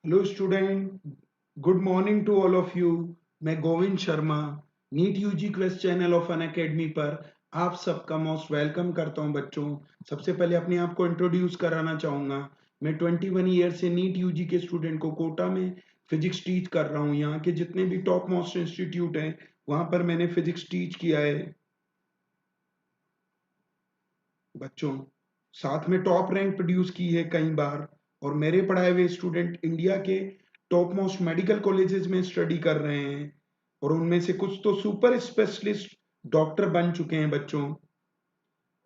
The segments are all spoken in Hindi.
Hello student, good morning to all of you. मैं Govind Sharma NEET UG quest channel of Unacademy पर आप सबका मोस्ट वेलकम करता हूं। बच्चों, सबसे पहले अपने आप को इंट्रोड्यूस कराना चाहूंगा। मैं 21 ईयर से नीट यूजी के स्टूडेंट को कोटा में फिजिक्स टीच कर रहा हूं। यहाँ के जितने भी टॉप मोस्ट इंस्टीट्यूट हैं वहां पर मैंने फिजिक्स टीच किया है। बच्चों, साथ में टॉप रैंक प्रोड्यूस की है कई बार। और मेरे पढ़ाए हुए स्टूडेंट इंडिया के टॉप मोस्ट मेडिकल कॉलेजेस में स्टडी कर रहे हैं और उनमें से कुछ तो सुपर स्पेशलिस्ट डॉक्टर बन चुके हैं। बच्चों,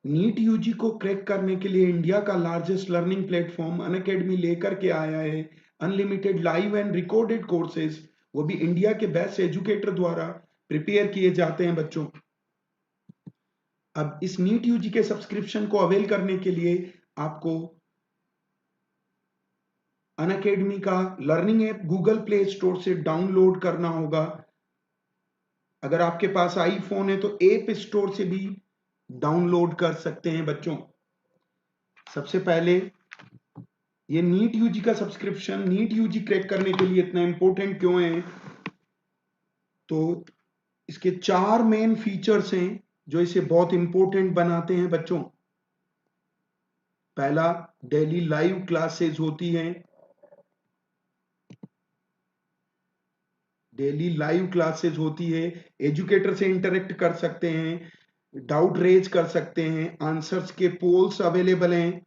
नीट यूजी को क्रैक करने के लिए इंडिया का लार्जेस्ट लर्निंग प्लेटफॉर्म अनअकैडमी लेकर के आया है unlimited live and recorded courses, वो भी इंडिया के बेस्ट एजुकेटर द्वारा प्रिपेयर किए जाते हैं। बच्चों, अब इस नीट यूजी के सब्सक्रिप्शन को अवेल करने के लिए आपको अनअकैडमी का learning app Google play store से डाउनलोड करना होगा। अगर आपके पास आईफोन है तो ऐप स्टोर से भी डाउनलोड कर सकते हैं। बच्चों, सबसे पहले ये नीट यूजी का सब्सक्रिप्शन नीट यूजी क्रैक करने के लिए इतना इंपॉर्टेंट क्यों है, तो इसके चार मेन फीचर्स हैं जो इसे बहुत इंपॉर्टेंट बनाते हैं। बच्चों, पहला, डेली लाइव क्लासेस होती हैं। डेली लाइव क्लासेस होती है, एजुकेटर से इंटरेक्ट कर सकते हैं, डाउट रेज कर सकते हैं, आंसर्स के पोल्स अवेलेबल हैं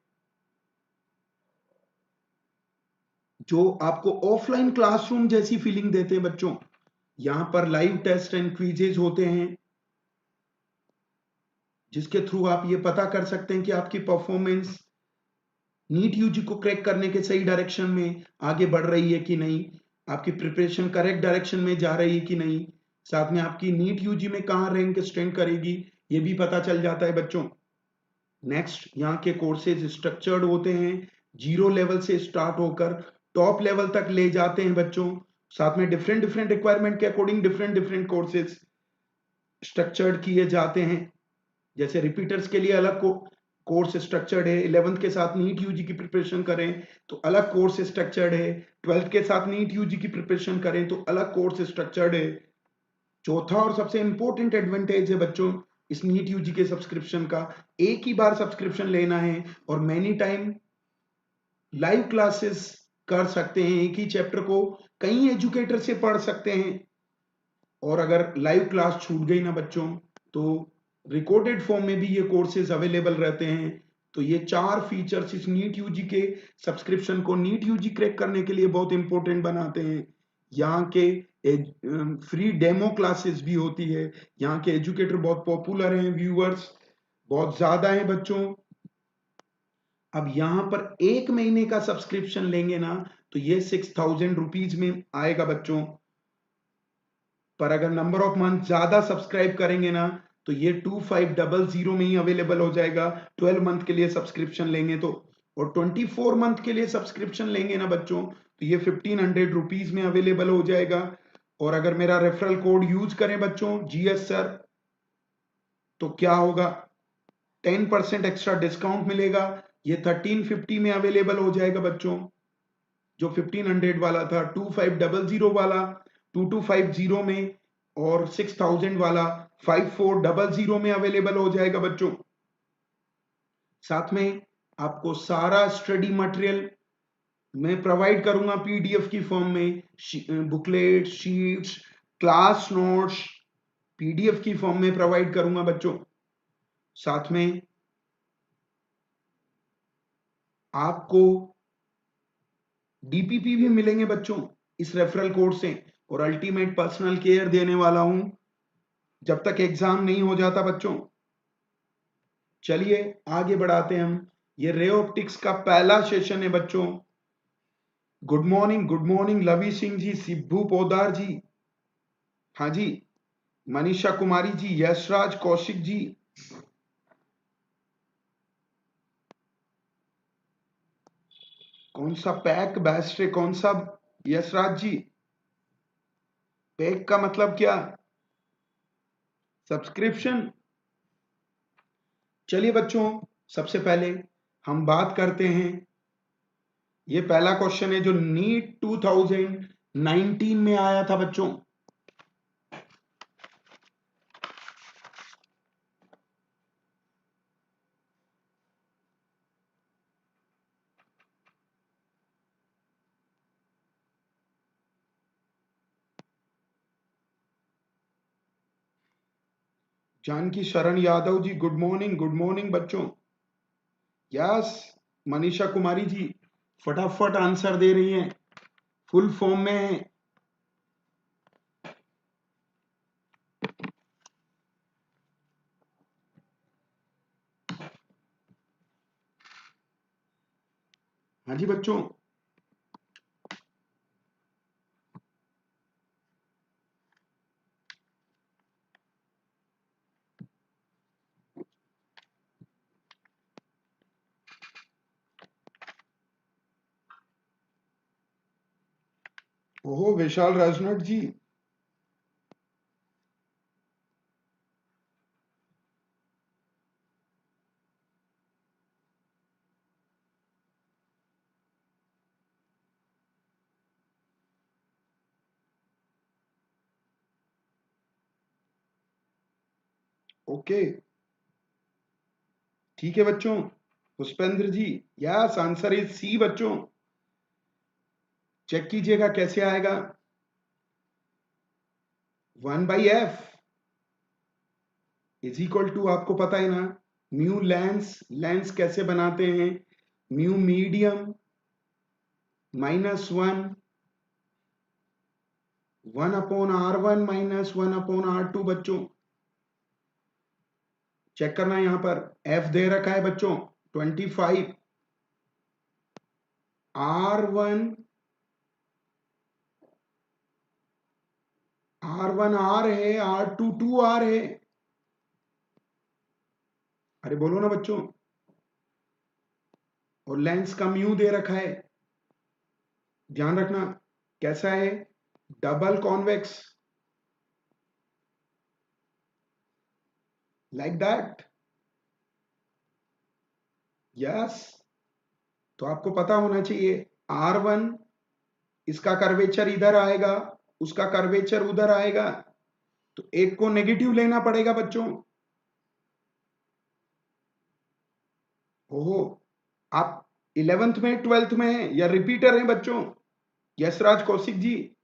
जो आपको ऑफलाइन क्लासरूम जैसी फीलिंग देते हैं। बच्चों, यहां पर लाइव टेस्ट एंड क्विजेज होते हैं जिसके थ्रू आप ये पता कर सकते हैं कि आपकी परफॉर्मेंस नीट यूजी को क्रैक करने के सही डायरेक्शन में आगे बढ़ रही है कि नहीं, आपकी प्रिपरेशन करेक्ट डायरेक्शन में जा रही है कि नहीं, साथ में आपकी नीट यूजी में कहां रैंक स्टैंड करेगी ये भी पता चल जाता है। बच्चों, नेक्स्ट, यहाँ के कोर्सेज स्ट्रक्चर्ड होते हैं, जीरो लेवल से स्टार्ट होकर टॉप लेवल तक ले जाते हैं। बच्चों, साथ में डिफरेंट डिफरेंट रिक्वायरमेंट के according different different courses structured किए जाते हैं। जैसे रिपीटर्स के लिए अलग कोर्स स्ट्रक्चर्ड है, 11th के साथ नीट यूजी की प्रिपरेशन करें तो अलग कोर्स स्ट्रक्चर्ड है, 12th के साथ नीट यूजी की प्रिपरेशन करें तो अलग कोर्स स्ट्रक्चर्ड है। चौथा और सबसे इंपॉर्टेंट एडवांटेज है बच्चों इस नीट यूजी के सब्सक्रिप्शन का, एक ही बार सब्सक्रिप्शन लेना है और मैनी टाइम लाइव क्लासेस कर सकते हैं। एक ही चैप्टर को कई एजुकेटर से पढ़ सकते हैं और अगर लाइव क्लास छूट गई ना बच्चों तो रिकॉर्डेड फॉर्म में भी ये कोर्सेज अवेलेबल रहते हैं। तो ये चार फीचर्स इस नीट यूजी के सब्सक्रिप्शन को नीट यूजी क्रैक करने के लिए बहुत इंपॉर्टेंट बनाते हैं। यहाँ के फ्री डेमो क्लासेस भी होती है, यहाँ के एजुकेटर बहुत पॉपुलर हैं, व्यूअर्स बहुत ज्यादा हैं। बच्चों, अब यहाँ पर एक महीने का सब्सक्रिप्शन लेंगे ना तो ये 6000 रुपीज में आएगा। बच्चों, पर अगर नंबर ऑफ मंथ ज्यादा सब्सक्राइब करेंगे ना तो ये 2500 में ही अवेलेबल हो जाएगा 12 मंथ के लिए सब्सक्रिप्शन लेंगे तो। और 24 मंथ के लिए सब्सक्रिप्शन लेंगे ना बच्चों तो ये 1500 रुपीज में अवेलेबल हो जाएगा। और अगर मेरा रेफरल कोड यूज करें बच्चों, जीएस सर, तो क्या होगा, 10% एक्स्ट्रा डिस्काउंट मिलेगा। ये 1350 में अवेलेबल हो जाएगा बच्चों, जो 1500 वाला था, 2500 वाला 2250 में, और 6000 वाला 5400 में अवेलेबल हो जाएगा। बच्चों, साथ में आपको सारा स्टडी मटेरियल मैं प्रोवाइड करूंगा पीडीएफ की फॉर्म में, booklet, sheets, class notes PDF की फॉर्म में प्रोवाइड करूंगा। बच्चों, साथ में आपको डीपीपी भी मिलेंगे बच्चों इस रेफरल कोड से, और अल्टीमेट पर्सनल केयर देने वाला हूं जब तक एग्जाम नहीं हो जाता। बच्चों, चलिए आगे बढ़ाते हैं हम। ये रे ऑप्टिक्स का पहला सेशन है बच्चों। गुड मॉर्निंग लवी सिंह जी, सिब्बू पोदार जी, हाँ जी, मनीषा कुमारी जी, यशराज कौशिक जी, कौन सा पैक बेस्ट है, कौन सा, यशराज जी, पैक का मतलब क्या, सब्सक्रिप्शन। चलिए बच्चों, सबसे पहले हम बात करते हैं ये पहला क्वेश्चन है जो नीट 2019 में आया था बच्चों। जानकी शरण यादव जी, गुड मॉर्निंग बच्चों। यस, मनीषा कुमारी जी फटाफट आंसर दे रही हैं, फुल फॉर्म में है। हाँ जी बच्चों। ओहो विशाल राजनट जी। ओके, ठीक है बच्चों। पुष्पेंद्र जी, यस आंसर इज सी बच्चों। चेक कीजिएगा कैसे आएगा। 1/f इज इक्वल टू, आपको पता है ना, म्यू लेंस, लेंस कैसे बनाते हैं, म्यू मीडियम -1, 1/r1 -1/r2 बच्चों। चेक करना है, यहां पर f दे रखा है बच्चों 25, r1 r है, r2 2r है। अरे बोलो ना बच्चों। और लेंस का म्यू दे रखा है, ध्यान रखना कैसा है, double convex, like that. Yes, तो आपको पता होना चाहिए r1, इसका कर्वेचर इधर आएगा, उसका कर्वेचर उधर आएगा, तो एक को नेगेटिव लेना पड़ेगा बच्चों। ओहो, आप 11th में 12th में हैं या रिपीटर हैं बच्चों? यशराज कौशिक जी,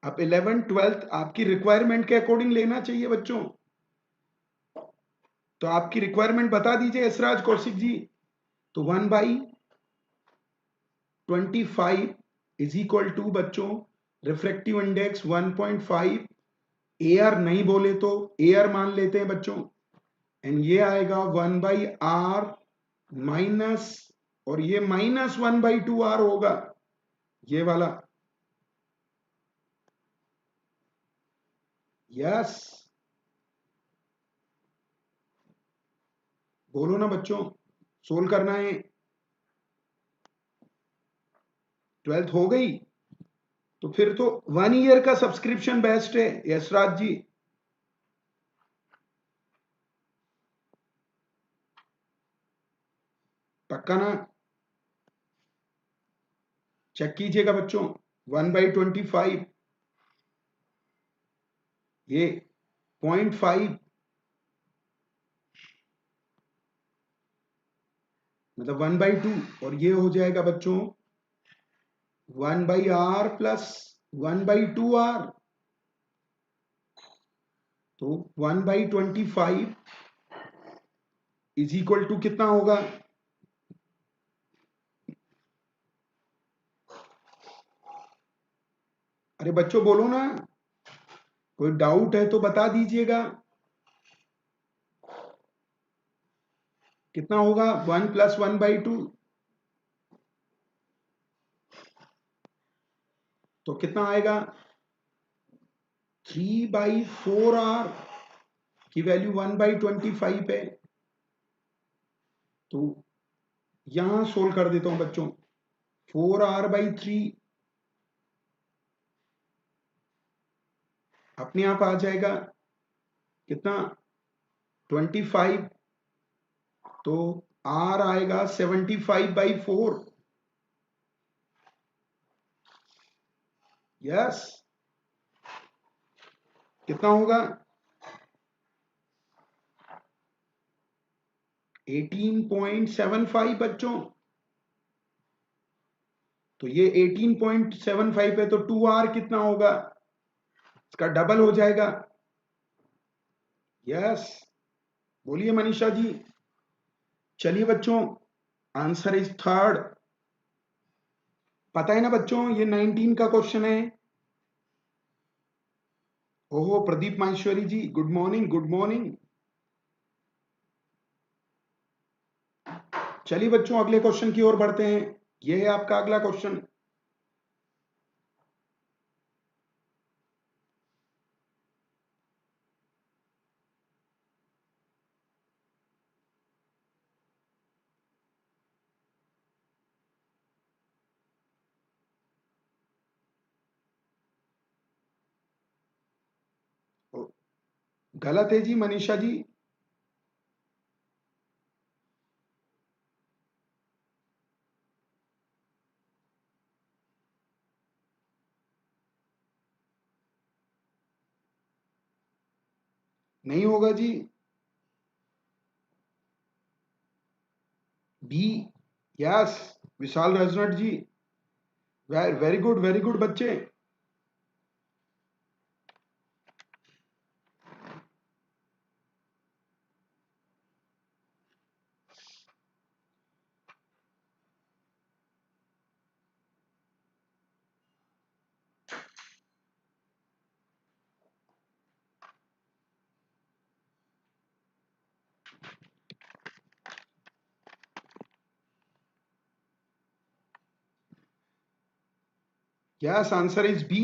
आप 11th 12th आपकी रिक्वायरमेंट के अकॉर्डिंग लेना चाहिए बच्चों। तो आपकी रिक्वायरमेंट बता दीजिए यशराज कौशिक जी। तो 1/25 इज इक्वल टू बच्चों, रिफ्रैक्टिव इंडेक्स 1.5, एआर नहीं बोले तो एआर मान लेते हैं बच्चों, एंड ये आएगा 1/r माइनस, और ये -1/2r होगा, ये वाला। यस, बोलो ना बच्चों, सोल्व करना है। 12th हो गई, तो फिर तो 1 ईयर का सब्सक्रिप्शन बेस्ट है यशराज जी। पक्का ना? चेक कीजिएगा बच्चों। 1/25, ये 0.5, मतलब 1/2, और ये हो जाएगा बच्चों 1/r प्लस 1/2r। तो 1/25 इज इक्वल टू कितना होगा? अरे बच्चों बोलो ना, कोई डाउट है तो बता दीजिएगा। कितना होगा 1 + 1/2? तो कितना आएगा? 3/4r की वैल्यू 1/25 है। तो यहां सोल्व कर देता हूं बच्चों, 4r/3 अपने आप आ जाएगा कितना, 25। तो आर आएगा 75/4। यस, कितना होगा? 18.75 बच्चों। तो ये 18.75 है तो 2r कितना होगा? इसका डबल हो जाएगा। यस, बोलिए मनीषा जी। चलिए बच्चों, आंसर इज थर्ड। पता है ना बच्चों, ये 19 का क्वेश्चन है। ओहो प्रदीप माहेश्वरी जी, गुड मॉर्निंग, गुड मॉर्निंग। चलिए बच्चों, अगले क्वेश्चन की ओर बढ़ते हैं। ये है आपका अगला क्वेश्चन। गलत है जी मनीषा जी। नहीं होगा जी। बी। यस, विशाल रजनट जी, वेरी गुड बच्चे। Yes, answer is B.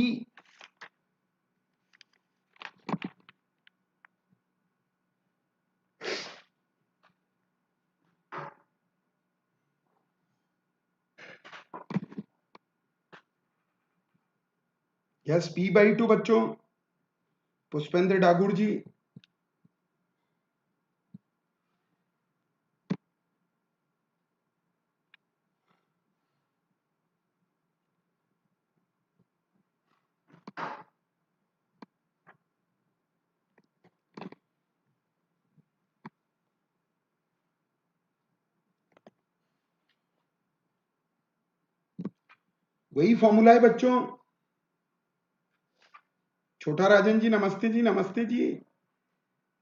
Yes, P/2 बच्चों। पुष्पेंद्र डागुर जी। वही फॉर्मूला है बच्चों। छोटा राजन जी, नमस्ते जी, नमस्ते जी।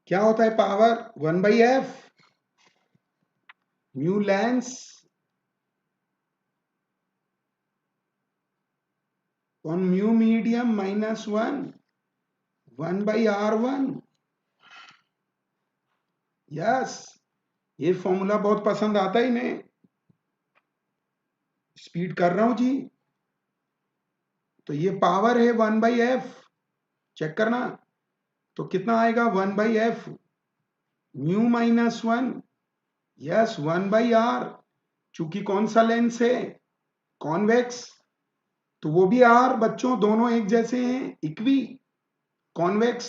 क्या होता है power? 1/f mu lens on mu medium -1 1/r1। Yes, ये फॉर्मूला बहुत पसंद आता है इन्हें। स्पीड कर रहा हूं जी। तो ये पावर है 1/f। चेक करना। तो कितना आएगा? 1/f mu -1। Yes, 1/r। चूंकि कौन सा लेंस है? कॉन्वेक्स। तो वो भी आर बच्चों, दोनों एक जैसे हैं, equi. Convex,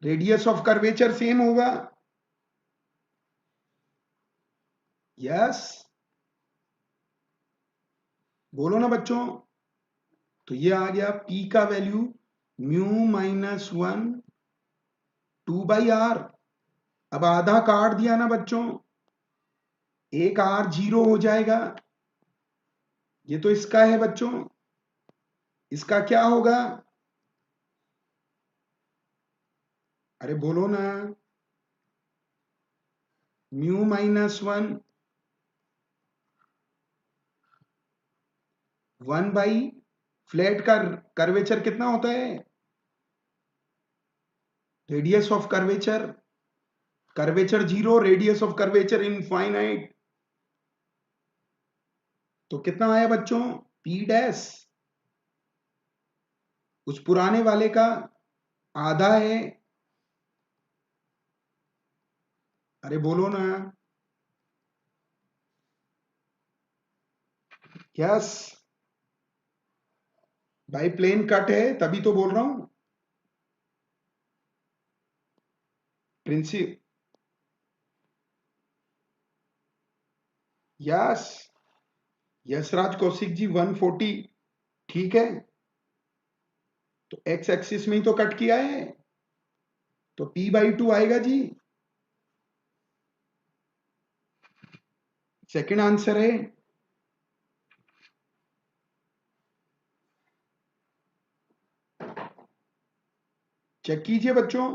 radius of curvature same होगा। यस, बोलो ना बच्चों। तो ये आ गया P का वैल्यू म्यू -1 2/r। अब आधा काट दिया ना बच्चों, एक r 0 हो जाएगा। ये तो इसका है बच्चों, इसका क्या होगा? अरे बोलो ना। म्यू -1 1/फ्लैट का कर्वेचर कितना होता है? Radius of curvature, curvature 0, radius of curvature infinite. तो कितना आया बच्चों? P' उस पुराने वाले का आधा है। अरे बोलो ना। यस, भाई प्लेन कट है तभी तो बोल रहा हूं। प्रिंसिप यस यशराज कौशिक जी 140 ठीक है, तो एक्स एक्सिस में ही तो कट किया है, तो p/2 आएगा जी, सेकंड आंसर है। चेक कीजिए बच्चों,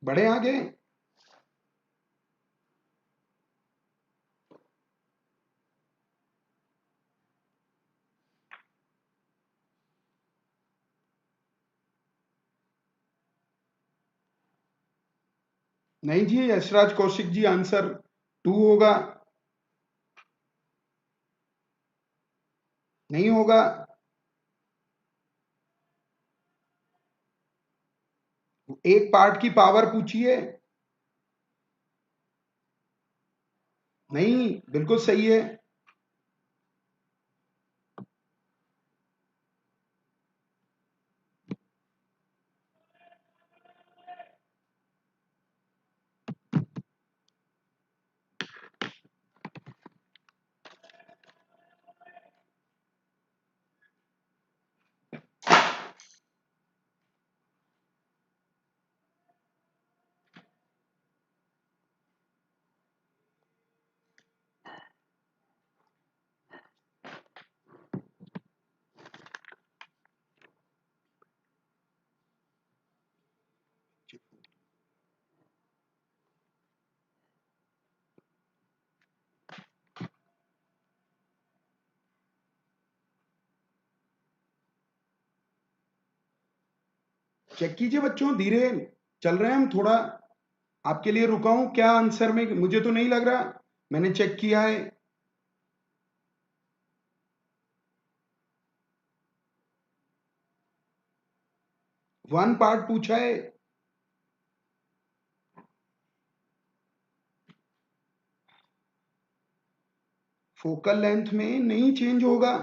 बढ़े आगे। नहीं जी, यशराज कौशिक जी आंसर 2 होगा, नहीं होगा। एक पार्ट की पावर पूछिए। नहीं, बिल्कुल सही है। चेक कीजिए बच्चों, धीरे चल रहे हैं हम, थोड़ा आपके लिए रुका हूं। क्या आंसर में, मुझे तो नहीं लग रहा, मैंने चेक किया है। 1 पार्ट पूछा है। फोकल लेंथ में नहीं चेंज होगा,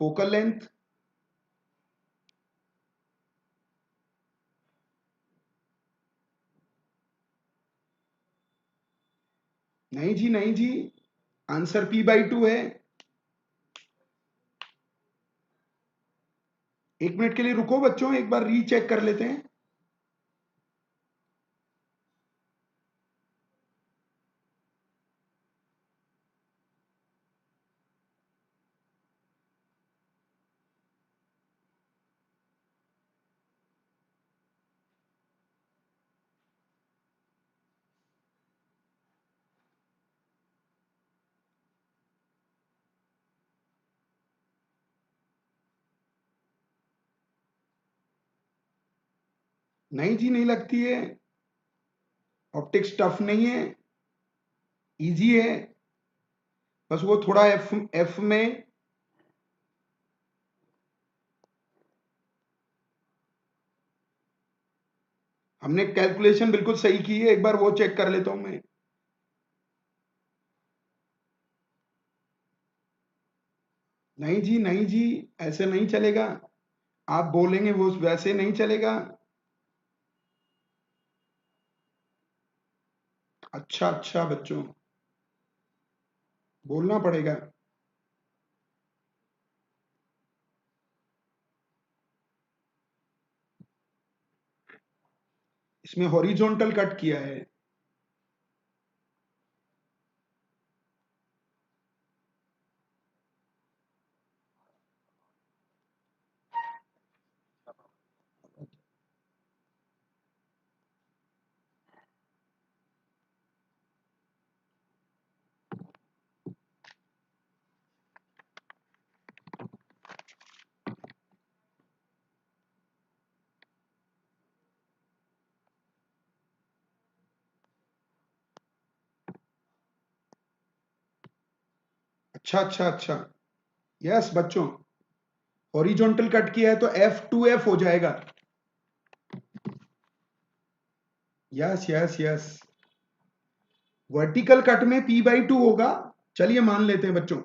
फोकल लेंथ। नहीं जी, नहीं जी, आंसर p/2 है। 1 मिनट के लिए रुको बच्चों, एक बार रीचेक कर लेते हैं। नहीं जी, नहीं लगती है, ऑप्टिक्स टफ नहीं है, इजी है, बस वो थोड़ा एफ एफ में। हमने कैलकुलेशन बिल्कुल सही की है, एक बार वो चेक कर लेता हूं मैं। नहीं जी, नहीं जी, ऐसे नहीं चलेगा, आप बोलेंगे वो वैसे नहीं चलेगा। अच्छा अच्छा बच्चों, बोलना पड़ेगा। इसमें हॉरिजॉन्टल कट किया है। अच्छा अच्छा अच्छा, यस बच्चों, हॉरिजॉन्टल कट किया है तो F2F हो जाएगा। Yes yes yes, vertical cut में p/2 होगा, चलिए मान लेते हैं बच्चों।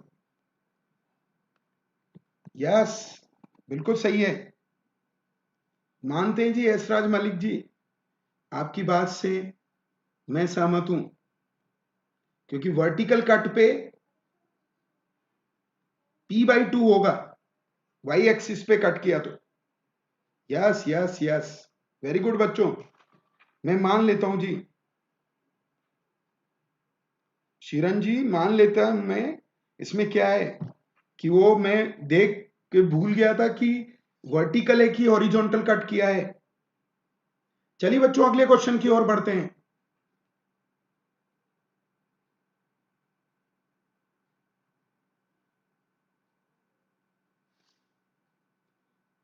यस, बिल्कुल सही है। मानते हैं जी यशराज मलिक जी, आपकी बात से मैं सहमत हूं, क्योंकि वर्टिकल कट पे P/2 होगा, वाई एक्सिस पे कट किया तो। Yes yes yes, very good बच्चों, मैं मान लेता हूं जी। शिरन जी मान लेता हूं मैं। इसमें क्या है कि वो मैं देख के भूल गया था कि वर्टिकल है कि हॉरिजॉन्टल कट किया है। चलिए बच्चों अगले क्वेश्चन की ओर बढ़ते हैं।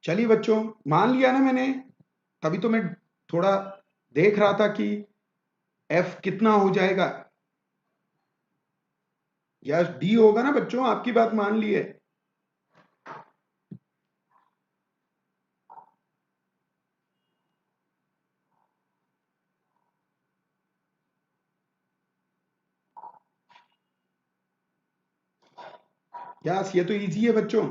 चलिए बच्चों, मान लिया ना मैंने, तभी तो मैं थोड़ा देख रहा था कि एफ कितना हो जाएगा। या डी होगा ना बच्चों, आपकी बात मान ली है। यस, ये तो इजी है बच्चों।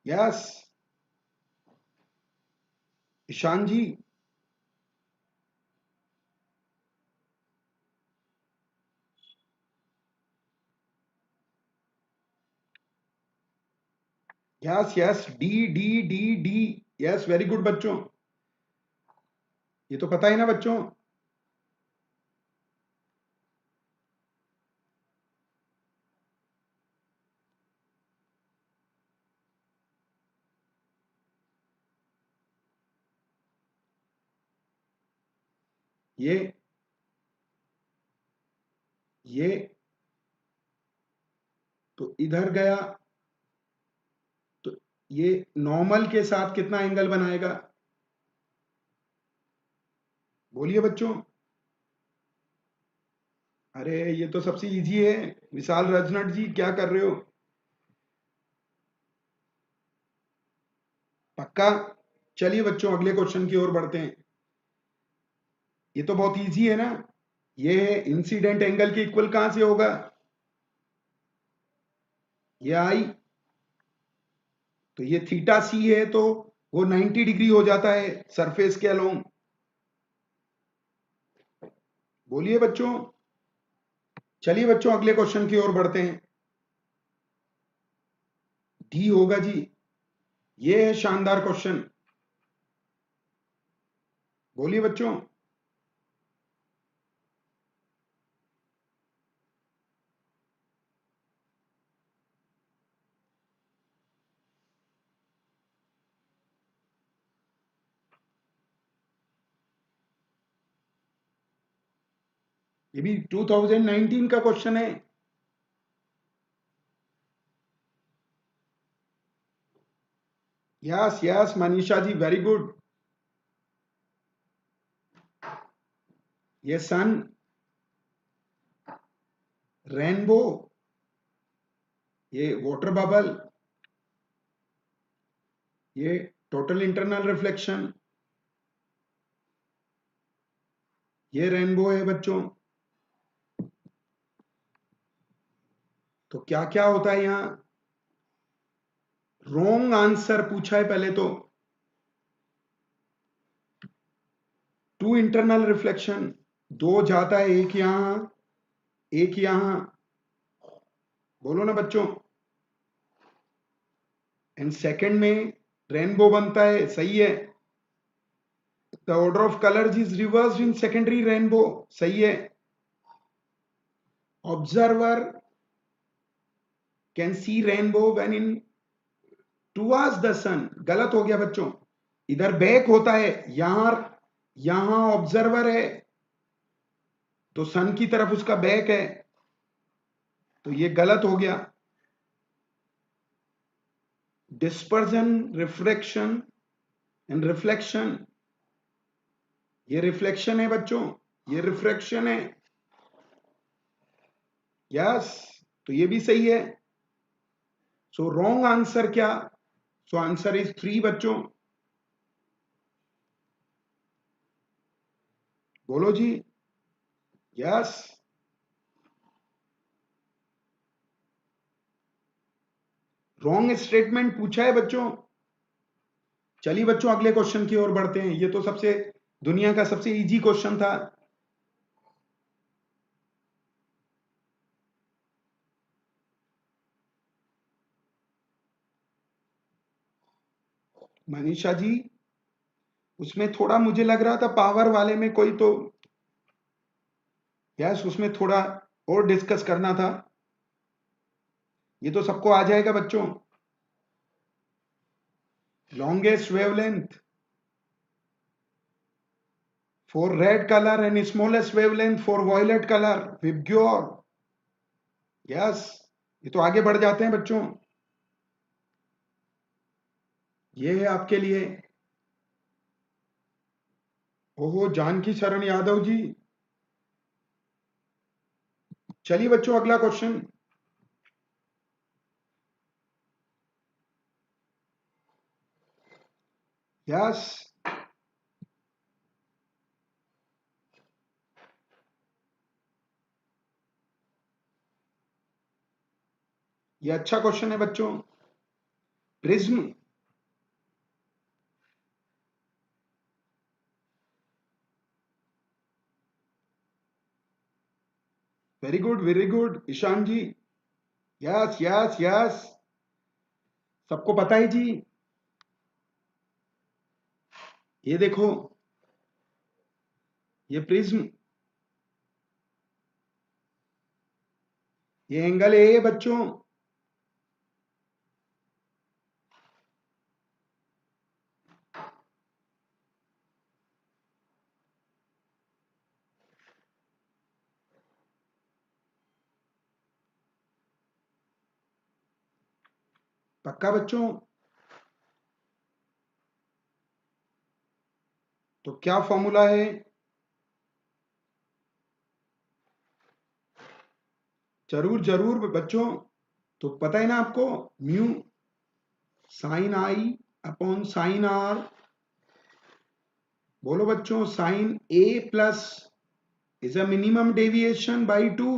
Yes, Ishan ji. Yes yes, D D D D. Yes, very good बच्चों, ये तो पता है ना बच्चों। ये ये तो इधर गया, तो ये नॉर्मल के साथ कितना एंगल बनाएगा? बोलिए बच्चों। अरे ये तो सबसे इजी है, विशाल रजनट जी क्या कर रहे हो? पक्का? चलिए बच्चों अगले क्वेश्चन की ओर बढ़ते हैं। ये तो बहुत इजी है ना, ये इंसिडेंट एंगल के इक्वल कहां से होगा? ये आई, तो ये थीटा सी है, तो वो 90 डिग्री हो जाता है सरफेस के अलोंग। बोलिए बच्चों। चलिए बच्चों अगले क्वेश्चन की ओर बढ़ते हैं। डी होगा जी, ये है शानदार क्वेश्चन। बोलिए बच्चों। ये भी 2019 का क्वेश्चन है। यस यस मनीषा जी, वेरी गुड। ये सन, रेनबो, ये वाटर बबल, ये टोटल इंटरनल रिफ्लेक्शन, ये रेनबो है बच्चों। तो क्या क्या होता है यहां? रॉन्ग आंसर पूछा है पहले तो। टू इंटरनल रिफ्लेक्शन, दो जाता है, एक यहां एक यहां। बोलो ना बच्चों। एंड सेकंड में रेनबो बनता है, सही है। The order of colours is reversed in secondary rainbow, सही है। Observer can see rainbow when in towards the sun, गलत हो गया बच्चों। इधर बैक होता है, यहां यहां ऑब्जर्वर है, तो सन की तरफ उसका बैक है, तो ये गलत हो गया। डिस्पर्जन, रिफ्रैक्शन एंड रिफ्लेक्शन, ये रिफ्लेक्शन है बच्चों, ये रिफ्रैक्शन है। यस, तो ये भी सही है। सो रॉन्ग आंसर क्या? सो आंसर इज 3 बच्चों। बोलो जी। यस, रॉन्ग स्टेटमेंट पूछा है बच्चों। चलिए बच्चों अगले क्वेश्चन की ओर बढ़ते हैं। ये तो सबसे दुनिया का सबसे इजी क्वेश्चन था। मनीषा जी, उसमें थोड़ा मुझे लग रहा था पावर वाले में कोई तो, यस उसमें थोड़ा और डिस्कस करना था। ये तो सबको आ जाएगा बच्चों। Longest wavelength for red color and smallest wavelength for violet color, VIBGYOR. Yes, ये तो आगे बढ़ जाते हैं बच्चों। ये है आपके लिए। ओहो, जानकी शरण यादव जी। चलिए बच्चों अगला क्वेश्चन। यस, ये अच्छा क्वेश्चन है बच्चों। Prism, very good Ishan ji. Yes yes yes, सबको पता है जी। ये देखो, ये प्रिज्म, ये एंगल ए है बच्चों। पक्का बच्चों? तो क्या फॉर्मूला है? जरूर जरूर बच्चों, तो पता है ना आपको, mu sine i upon sine r. बोलो बच्चों, sine A plus is a minimum deviation by 2।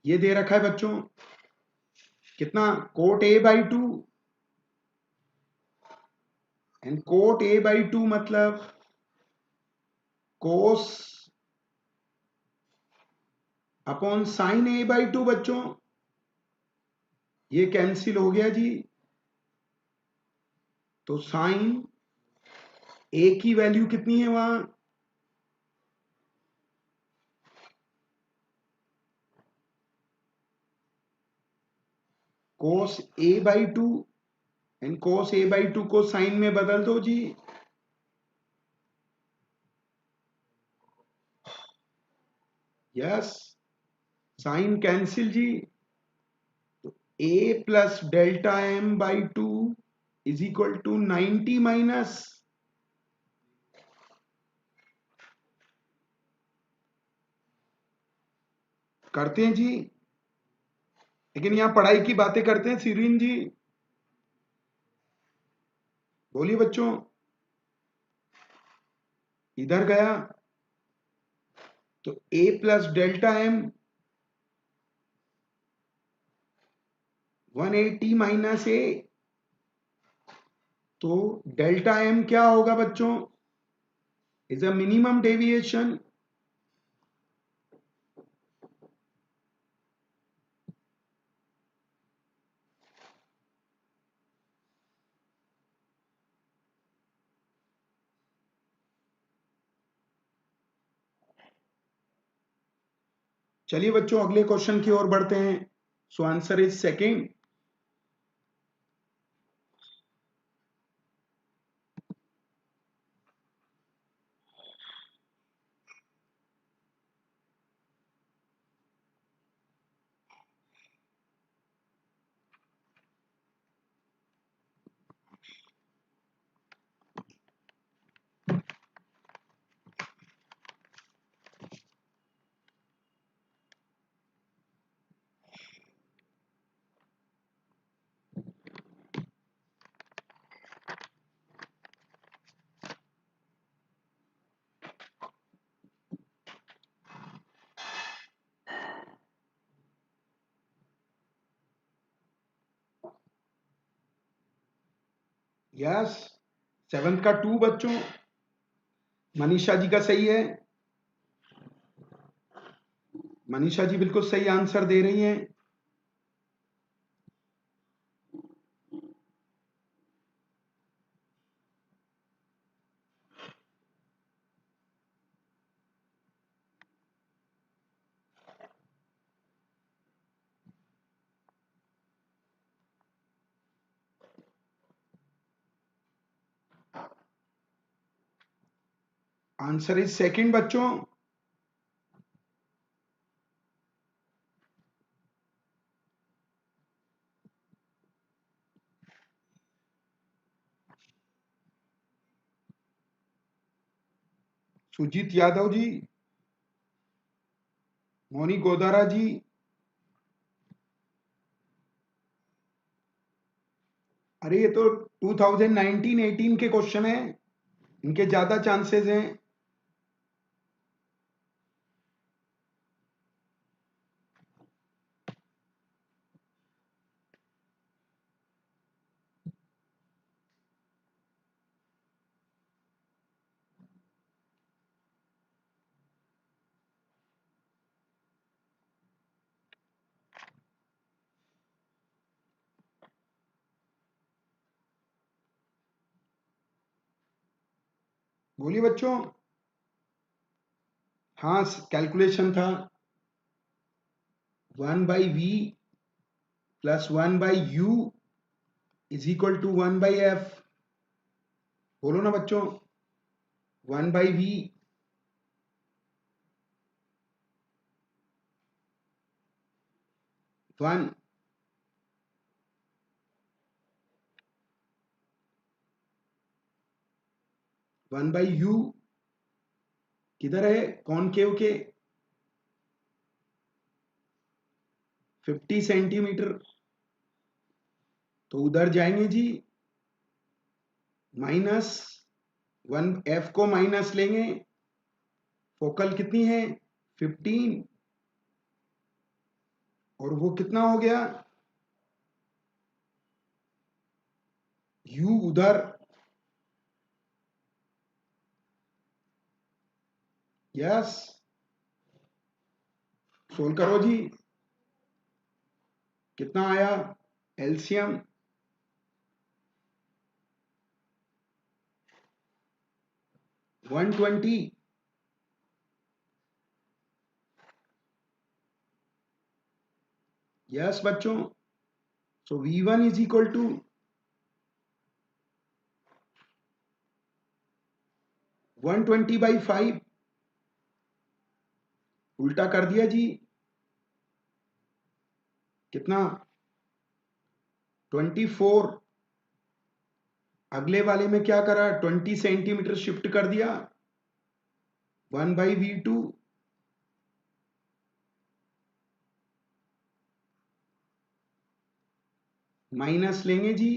ये दे रखा है बच्चों, कितना? Cot A by 2। And cot A by 2 मतलब cos upon sine A by 2 बच्चों। ये कैंसिल हो गया जी। तो साइन ए की वैल्यू कितनी है वहां? Cos A by 2। And cos A by 2 को साइन में बदल दो जी। यस, साइन कैंसिल जी। तो A plus delta M by 2 is equal to 90 minus, करते हैं जी। लेकिन यहां पढ़ाई की बातें करते हैं सिरिन जी। बोलिए बच्चों, इधर गया तो A plus delta M 180 minus ए। तो डेल्टा एम क्या होगा बच्चों? Is a minimum deviation. चलिए बच्चों अगले क्वेश्चन की ओर बढ़ते हैं। So answer is second. Yes, seventh का 2 बच्चों। मनीषा जी का सही है। मनीषा जी बिल्कुल सही आंसर दे रही हैं। आंसर इज सेकंड बच्चों। सुजीत यादव जी, मोनी गोदारा जी, अरे ये तो 2019-18 के क्वेश्चन है, इनके ज्यादा चांसेस हैं। बोलिए बच्चों। हाँ, कैलकुलेशन था 1/v plus 1/u is equal to 1/f। बोलो ना बच्चों। 1/v 1 1/u किधर है कॉनकेव के 50 सेंटीमीटर, तो उधर जाएंगे जी। माइनस 1f को माइनस लेंगे, फोकल कितनी है 15, और वो कितना हो गया u उधर। यस, सोल्व करो जी। कितना आया एलसीएम 120। यस बच्चों, सो v1 इज इक्वल टू 120/5। उल्टा कर दिया जी। कितना 24। अगले वाले में क्या करा 20 सेंटीमीटर शिफ्ट कर दिया 1/v2। माइनस लेंगे जी,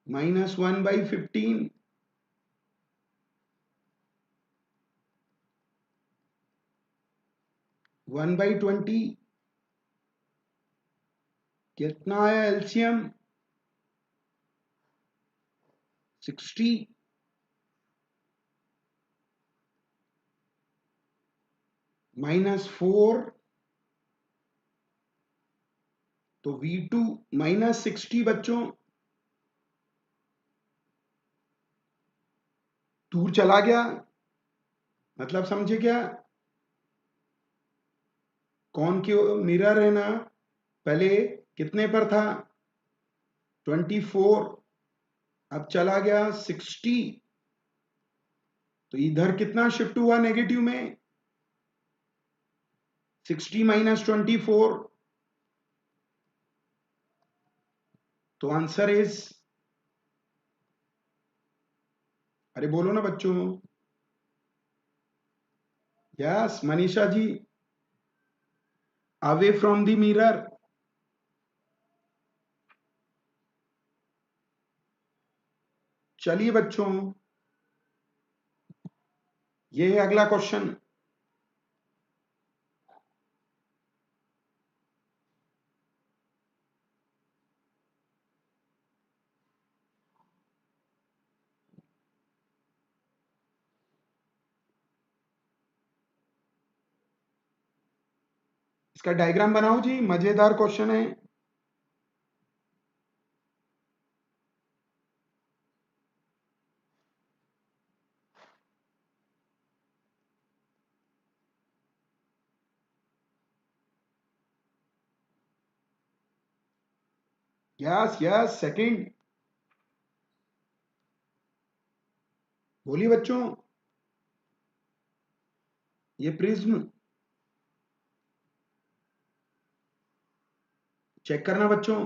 -1/15। 1/20 कितना आया एलसीएम 60। -4, तो v2 -60 बच्चों। दूर चला गया, मतलब समझे क्या। कौन की मिरर है ना, पहले कितने पर था 24, अब चला गया 60, तो इधर कितना शिफ्ट हुआ नेगेटिव में 60 -24, तो आंसर इज, अरे बोलो ना बच्चों। Yes Manisha ji, away from the mirror. चलिए बच्चों, ये है अगला क्वेश्चन। इसका डायग्राम बनाओ जी, मजेदार क्वेश्चन है। Yes yes, second. बोलिए बच्चों। ये प्रिज्म चेक करना बच्चों।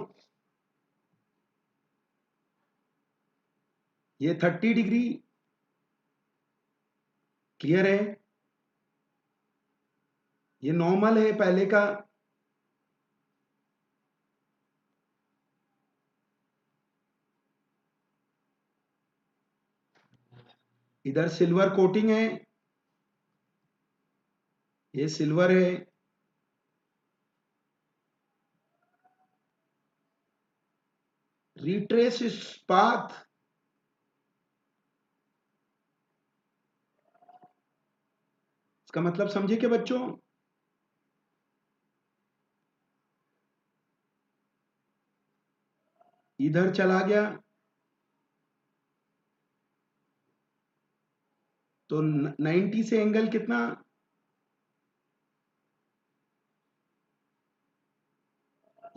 ये 30 डिग्री क्लियर है। ये नॉर्मल है पहले का। इधर सिल्वर कोटिंग है, ये सिल्वर है। रिट्रेस पाथ, इसका मतलब समझे क्या बच्चों? इधर चला गया तो 90 से एंगल कितना?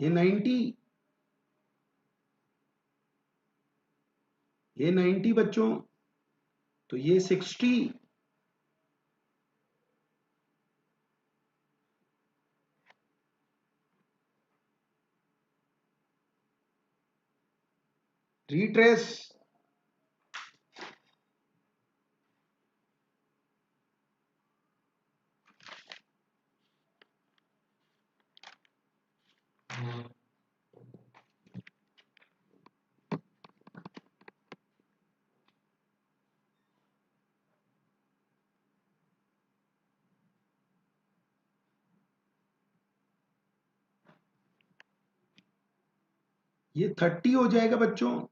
ये 90, ये 90 बच्चों, तो ये 60। रिट्रेस, ये 30 हो जाएगा बच्चों।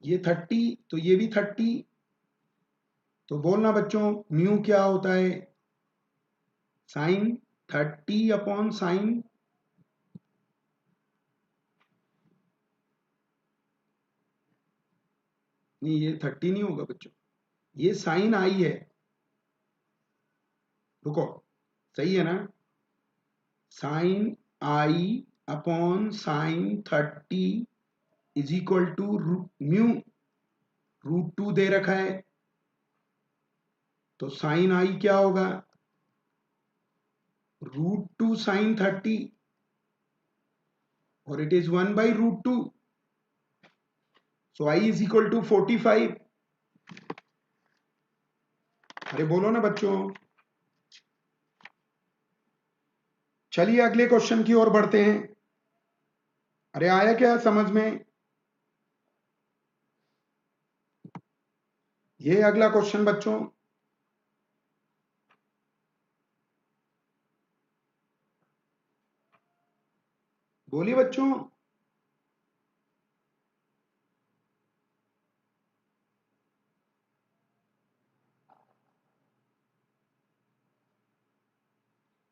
ये 30, तो ये भी 30। तो बोलना बच्चों, म्यू क्या होता है? साइन 30/साइन, नहीं ये 30 नहीं होगा बच्चों, ये साइन आई है। रुको, सही है ना? साइन I/साइन 30 इज इक्वल टू म्यू, √2 दे रखा है। तो साइन आई क्या होगा? √2 साइन 30, और it is 1/√2। So I is equal to 45। अरे बोलो ना बच्चों। चलिए अगले क्वेश्चन की ओर बढ़ते हैं। अरे आया क्या समझ में? ये अगला क्वेश्चन बच्चों, बोलिए बच्चों।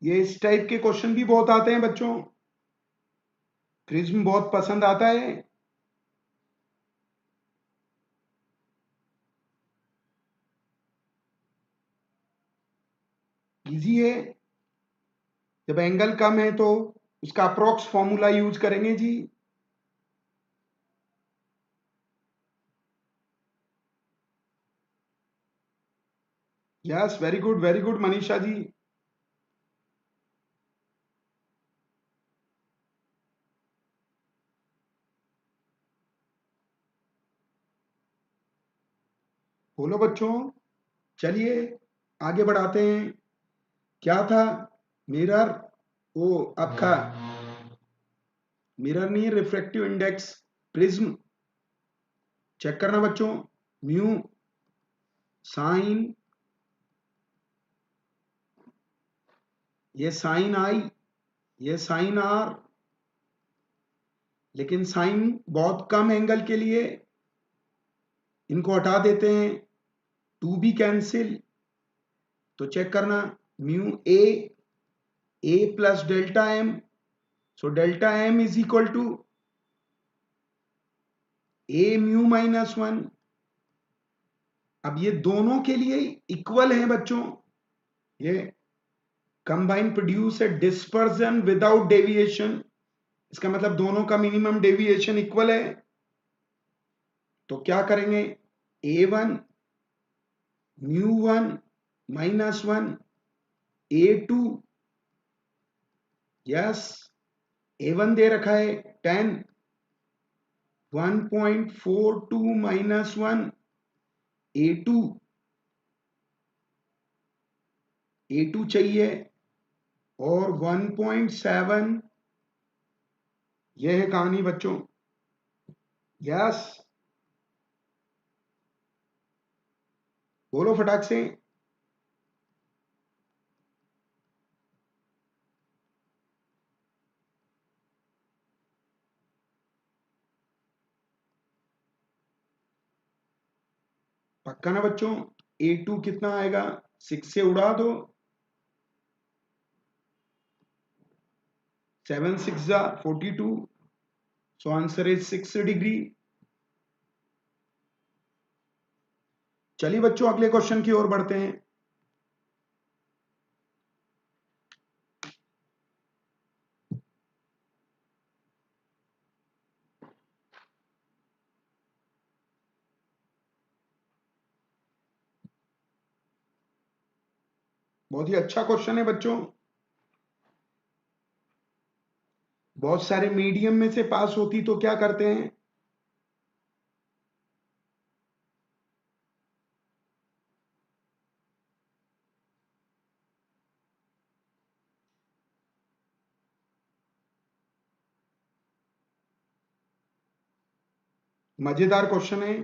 ये इस टाइप के क्वेश्चन भी बहुत आते हैं बच्चों, प्रिज्म बहुत पसंद आता है। इजी है। जब एंगल कम है तो उसका अप्रोक्स फॉर्मूला यूज करेंगे जी। यस, वेरी गुड मनीषा जी। बोलो बच्चों। चलिए आगे बढ़ाते हैं। क्या था? मिरर वो आपका मिरर नहीं, रिफ्रैक्टिव इंडेक्स, प्रिज्म चेक करना बच्चों। म्यू साइन, ये साइन आई, ये साइन आर, लेकिन साइन बहुत कम एंगल के लिए इनको हटा देते हैं, टू बी कैंसिल। तो चेक करना, mu A plus delta m, so delta m is equal to A mu minus one. अब ये दोनों के लिए इक्वल है बच्चों, ये combine produce a dispersion without deviation, इसका मतलब दोनों का मिनिमम डेविएशन इक्वल है। तो क्या करेंगे, A one mu one minus one A two, yes A one दे रखा है 10, 1.42 माइनस वन ए टू चाहिए, और 1.7, यह है कहानी बच्चों, यस बोलो फटाक से। पक्का ना बच्चों, ए टू कितना आएगा, 6 से उड़ा दो, 7 6 जा 42, सो आंसर इज 6 डिग्री। चलिए बच्चों अगले क्वेश्चन की ओर बढ़ते हैं। बहुत ही अच्छा क्वेश्चन है बच्चों, बहुत सारे मीडियम में से पास होती तो क्या करते हैं, मजेदार क्वेश्चन है।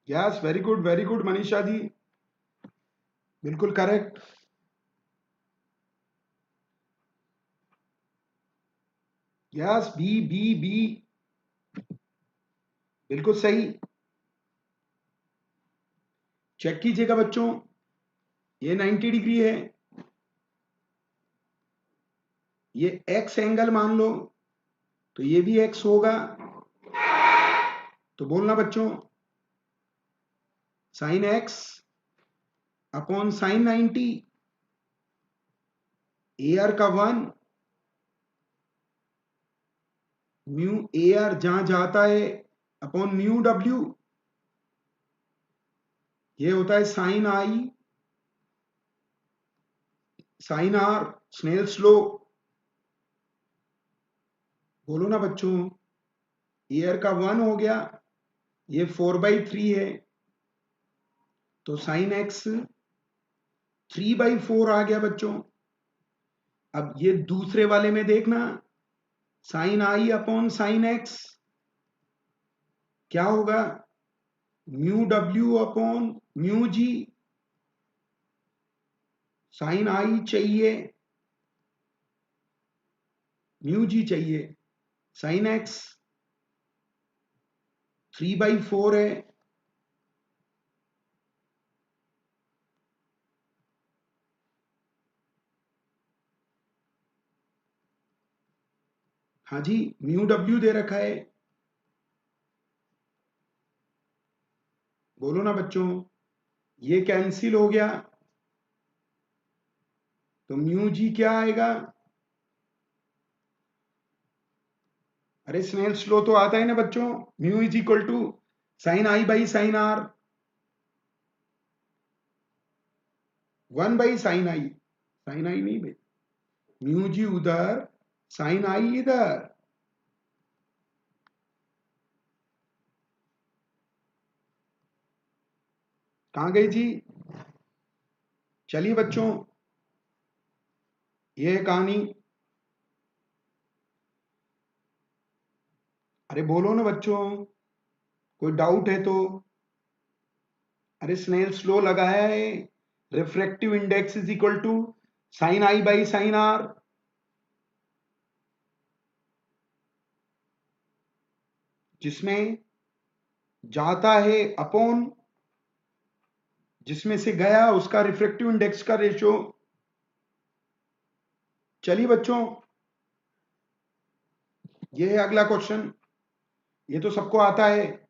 Yes very good Manisha ji, बिल्कुल correct. Yes B B B, बिल्कुल सही। चेक कीजिएगा बच्चों, ये 90 डिग्री है, ये एक्स एंगल मान लो, तो ये भी एक्स होगा। तो बोलना बच्चों, sine x upon sine 90, A R का 1, म्यू ए आर जहां जाता है अपॉन म्यू डब्ल्यू, ये होता है sine i sine r, Snell's law. बोलो ना बच्चों, ए आर का 1 हो गया, ये 4/3 है, तो साइन एक्स 3/4 आ गया बच्चों। अब ये दूसरे वाले में देखना, sign i upon sine x क्या होगा, mu W upon mu G, sign आई चाहिए, म्यू जी चाहिए, साइन एक्स 3/4 है, हाँ जी म्यू डब्ल्यू दे रखा है। बोलो ना बच्चों, ये कैंसिल हो गया, तो म्यू जी क्या आएगा, अरे स्नेल्स लॉ तो आता है ना बच्चों, mu is equal to sine I by sine R. 1/sin i, sine I नहीं भाई, म्यू जी उधर, साइन आई इधर। कहां गई जी? चलिए बच्चों, ये है कहानी। अरे बोलो ना बच्चों, कोई डाउट है तो। अरे स्नेल्स लॉ लगाया है, refractive index is equal to sine I by sine r. जिसमें जाता है अपॉन, जिसमें से गया उसका रिफ्रैक्टिव इंडेक्स का रेशियो। चलिए बच्चों, ये है अगला क्वेश्चन, ये तो सबको आता है।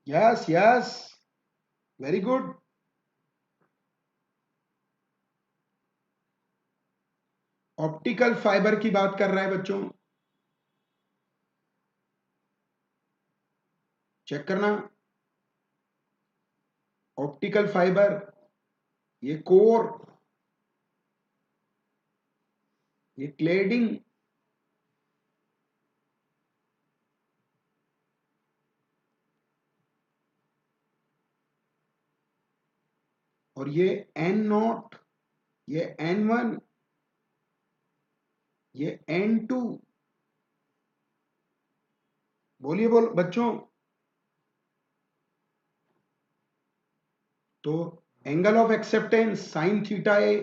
Yes yes, very good. Optical fibre की बात कर रहा है बच्चों, चेक करना। ऑप्टिकल फाइबर, ये कोर, ये क्लेडिंग, और ये N0, ये N1, ये N2। बोलिए बोल बच्चों। तो angle of acceptance sine theta A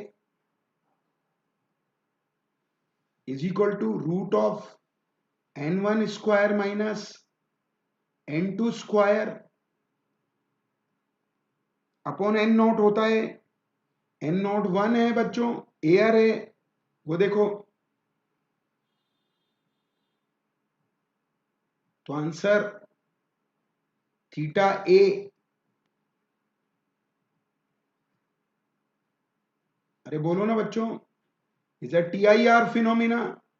is equal to root of N1 square minus N2 square upon N0 होता है। N0 1 है बच्चों, एयर है, वो देखो। तो आंसर थीटा ए, अरे बोलो ना बच्चों, is a TIR phenomena,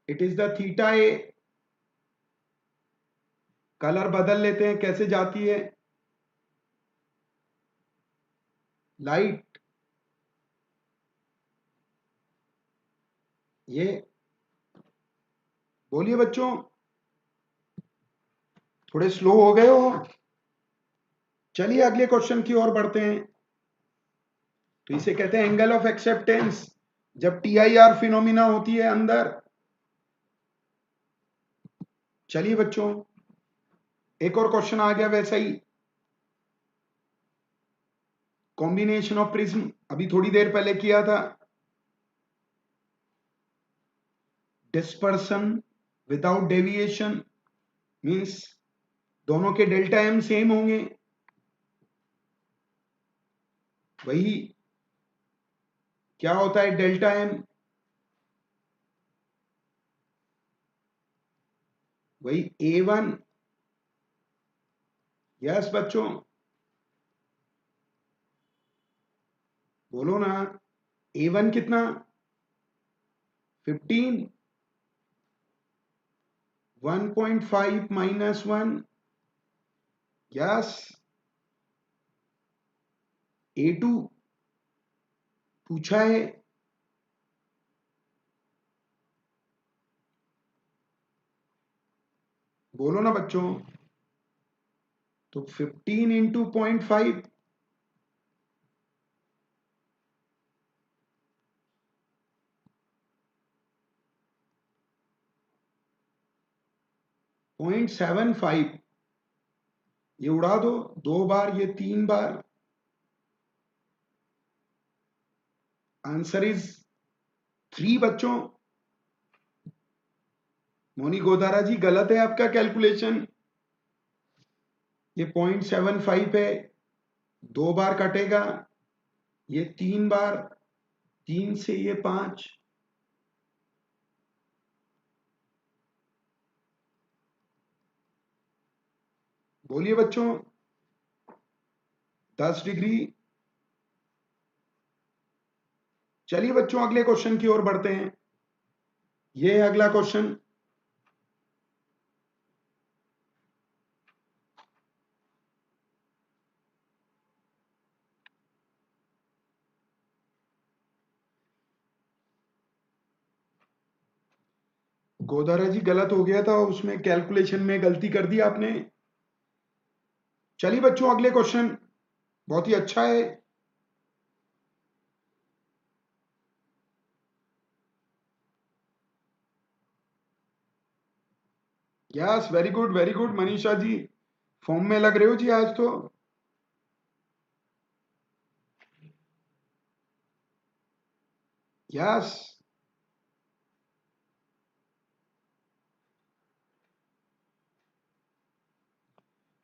it is the theta A. Colour बदल लेते हैं, कैसे जाती है लाइट। ये बोलिए बच्चों, थोड़े स्लो हो गए हो। चलिए अगले क्वेश्चन की ओर बढ़ते हैं। तो इसे कहते हैं एंगल ऑफ एक्सेप्टेंस, जब TIR फिनोमिना होती है अंदर। चलिए बच्चों, एक और क्वेश्चन आ गया वैसा ही, कॉम्बिनेशन ऑफ प्रिज्म, अभी थोड़ी देर पहले किया था। डिस्पर्सन विदाउट डेविएशन मींस दोनों के डेल्टा एम सेम होंगे। वही क्या होता है डेल्टा एम, वही A1। यस बच्चों, बोलो ना। A1 कितना? 15, 1.5 माइनस 1। यस, A2 पूछा है। बोलो ना बच्चों। तो 15 इंटू 0.5, 0.75। ये उड़ा दो, 2 बार, ये 3 बार। आंसर इज 3 बच्चों। मोनी गोदारा जी, गलत है आपका कैलकुलेशन। ये 0.75 है, 2 बार कटेगा, ये 3 बार, 3 से ये 5। बोलिए बच्चों, 10 डिग्री। चलिए बच्चों अगले क्वेश्चन की ओर बढ़ते हैं। ये है अगला क्वेश्चन। गोदारा जी गलत हो गया था, उसमें कैलकुलेशन में गलती कर दी आपने। चलिए बच्चों अगले क्वेश्चन बहुत ही अच्छा है। यस, वेरी गुड मनीषा जी, फॉर्म में लग रहे हो जी आज तो। यस,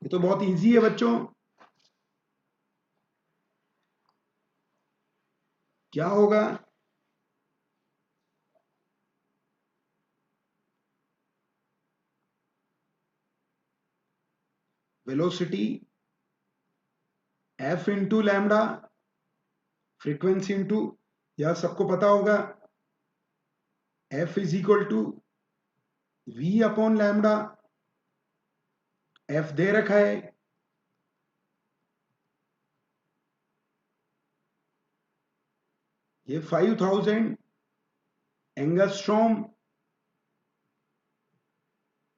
ये तो बहुत इजी है बच्चों। क्या होगा? Velocity F into lambda, frequency into, यह सबको पता होगा, F is equal to V upon lambda. F दे रखा है, ये 5000 एंगस्ट्रॉम।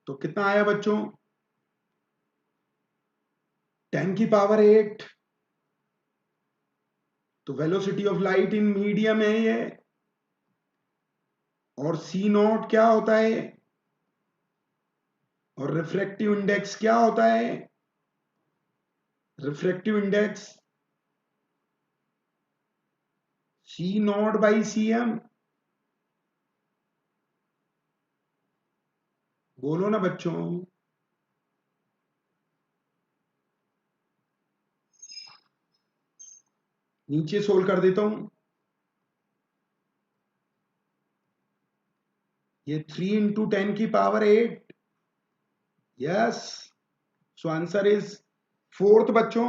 तो कितना आया बच्चों? 10 की पावर 8। तो velocity of light in medium है ये। और सी नॉट क्या होता है? और रिफ्रैक्टिव इंडेक्स क्या होता है? Refractive index C naught by C M. बोलो ना बच्चों। नीचे सोल्व कर देता हूं। ये 3 इंटू 10 की power 8। Yes, so answer is fourth बच्चों।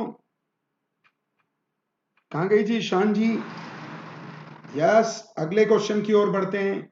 कहां गई जी ईशान जी? यस, अगले क्वेश्चन की ओर बढ़ते हैं।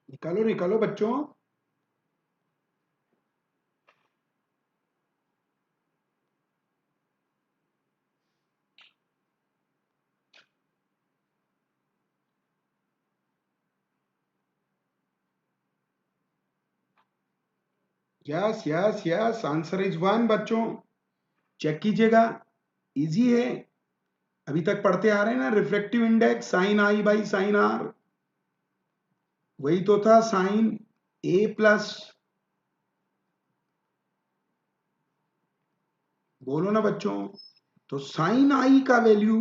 निकालो निकालो बच्चों। Yes yes yes, answer is 1 बच्चों। चेक कीजिएगा, इजी है। अभी तक पढ़ते आ रहे हैं ना, refractive index sine I by sine r, वही तो था साइन ए प्लस। बोलो ना बच्चों। तो साइन आई का वैल्यू,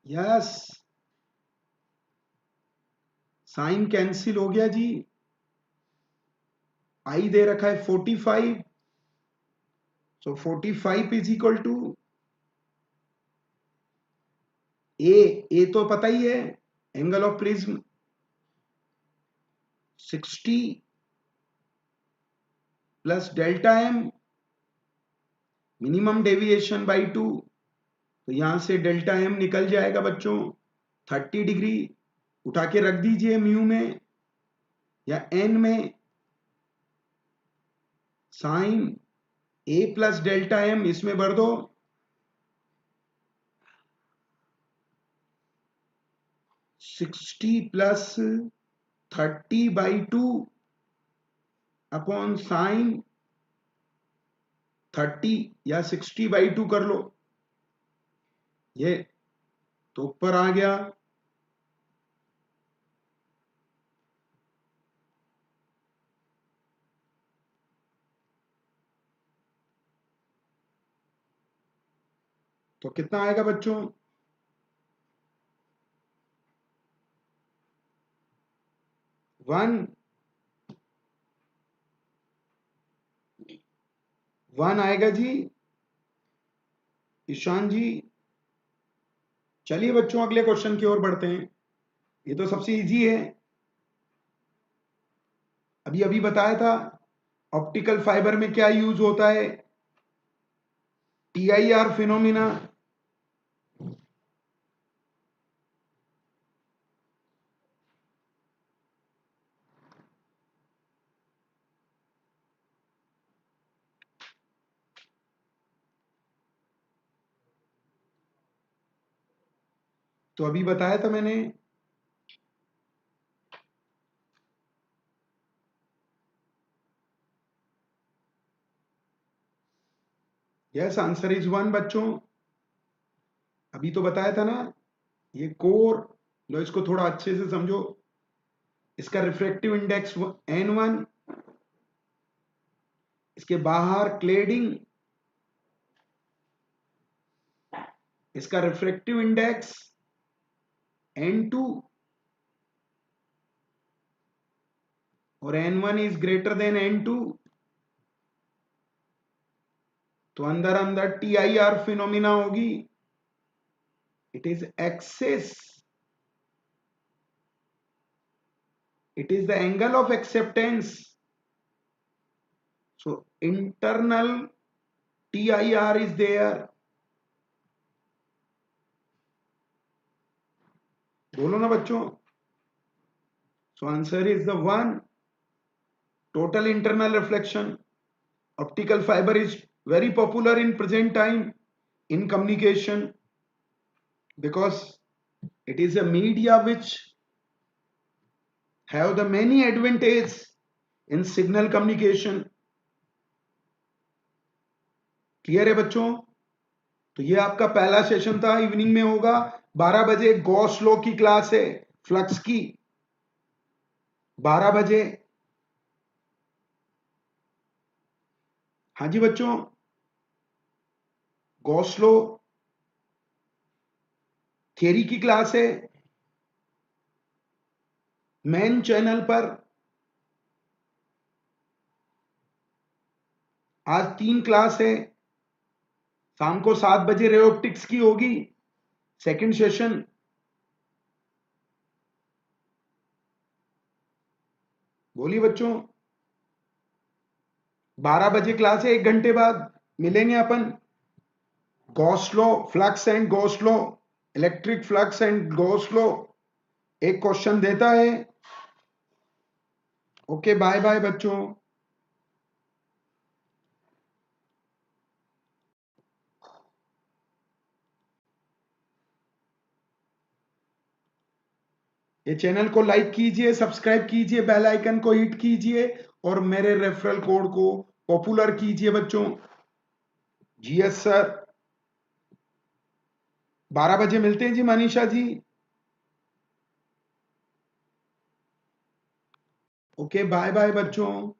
यस, साइन कैंसिल हो गया जी। आई दे रखा है 45। So 45 is equal to A तो पता ही है, angle of prism 60 plus delta m, minimum deviation by 2। तो यहां से डेल्टा एम निकल जाएगा बच्चों 30 डिग्री। उठा के रख दीजिए म्यू में या एन में, sign A plus delta M इसमें भर दो, 60 प्लस 30/2 अपॉन साइन 30 या 60/2 कर लो, ये तो ऊपर आ गया। तो कितना आएगा बच्चों? 1 आएगा जी ईशान जी। चलिए बच्चों अगले क्वेश्चन की ओर बढ़ते हैं, ये तो सबसे इजी है, अभी अभी बताया था। ऑप्टिकल फाइबर में क्या यूज होता है? TIR phenomena. तो अभी बताया था मैंने, यस आंसर इज 1 बच्चों, अभी तो बताया था ना। ये कोर, लो इसको थोड़ा अच्छे से समझो, इसका रिफ्रैक्टिव इंडेक्स N1, इसके बाहर क्लेडिंग, इसका रिफ्रैक्टिव इंडेक्स N2 और N1 is greater than N2, तो अंदर अंदर TIR फिनोमिना होगी, it is excess, it is the angle of acceptance, so internal TIR is there, बोलो ना बच्चों। so answer is the 1, total internal reflection. Optical fiber is very popular in present time in communication because it is a media which have the many advantage in signal communication. Clear है बच्चों? तो ये आपका पहला सेशन था, इवनिंग में होगा 12 बजे। गॉस लॉ की क्लास है, फ्लक्स की, 12 बजे। हाँ जी बच्चों, गॉस लॉ थियरी की क्लास है मेन चैनल पर। आज 3 क्लास है, शाम को 7 बजे रे ऑप्टिक्स की होगी सेकंड सेशन। बोलिए बच्चों, 12 बजे क्लास है, 1 घंटे बाद मिलेंगे अपन। Gauss law, flux and Gauss law, electric flux and Gauss law एक क्वेश्चन देता है। ओके बाय बाय बच्चों। ये चैनल को लाइक कीजिए, सब्सक्राइब कीजिए, बेल आइकन को हिट कीजिए और मेरे रेफरल कोड को पॉपुलर कीजिए बच्चों। जी एस सर, 12 बजे मिलते हैं जी Manisha ji. Okay bye bye बच्चों।